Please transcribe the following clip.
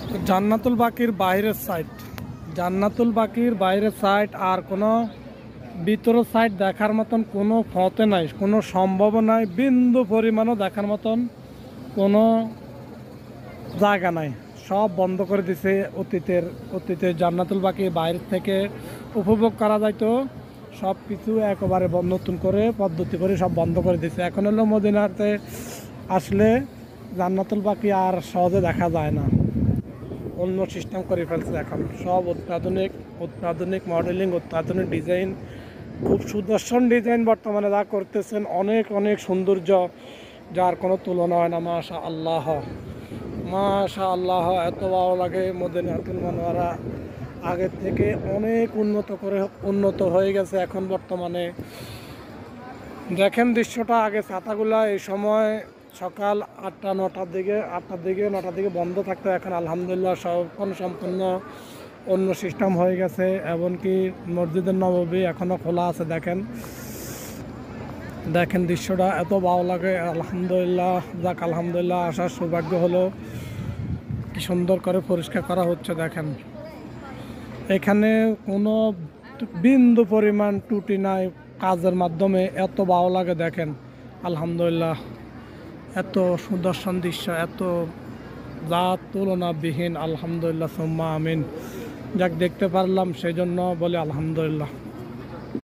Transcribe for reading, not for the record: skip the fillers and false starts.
জান্নাতুল বাকির বাইরের সাইড, জান্নাতুল বাকির বাইরের সাইড আর কোনো ভিতরের সাইড দেখার মতন কোনো ফতে নাই, কোনো সম্ভব নাই, বিন্দু পরিমাণও দেখার মতন কোনো জায়গা নাই। সব বন্ধ করে দিছে। অতীতের জান্নাতুল বাকি বাইরের থেকে উপভোগ করা যাইতো, সব কিছু একেবারে নতুন করে পদ্ধতি করে সব বন্ধ করে দিছে। এখন হলো মদিনাতে আসলে জান্নাতুল বাকি আর সহজে দেখা যায় না, অন্য সিস্টেম করে ফেলছে। এখন সব অত্যাধুনিক মডেলিং, অত্যাধুনিক ডিজাইন, খুব সুদর্শন ডিজাইন বর্তমানে যা করতেছেন, অনেক অনেক সৌন্দর্য, যার কোনো তুলনা হয় না। মাশা আল্লাহ, মাশা আল্লাহ, এত ভালো লাগে। মদিনাতুল মুনাওয়ারা আগের থেকে অনেক উন্নত হয়ে গেছে। এখন বর্তমানে দেখেন দৃশ্যটা, আগে ছাতাগুলা এই সময় সকাল 8-9টার দিকে বন্ধ থাকতো। এখন আলহামদুলিল্লাহ সম্পূর্ণ অন্য সিস্টেম হয়ে গেছে। এমনকি মসজিদের নববী এখনও খোলা আছে। দেখেন দৃশ্যটা এত ভালো লাগে। আলহামদুলিল্লাহ, যাক আলহামদুলিল্লাহ, আসার সৌভাগ্য হলো। কি সুন্দর করে পরিষ্কার করা হচ্ছে। দেখেন এখানে কোনো বিন্দু পরিমাণ ত্রুটি নাই কাজের মাধ্যমে, এত ভালো লাগে। দেখেন আলহামদুলিল্লাহ, এত সুদর্শন দৃশ্য, এত যা তুলনাবিহীন। আলহামদুলিল্লাহ সুম্মা আমিন। যাক দেখতে পারলাম, সেই জন্য বলি আলহামদুলিল্লাহ।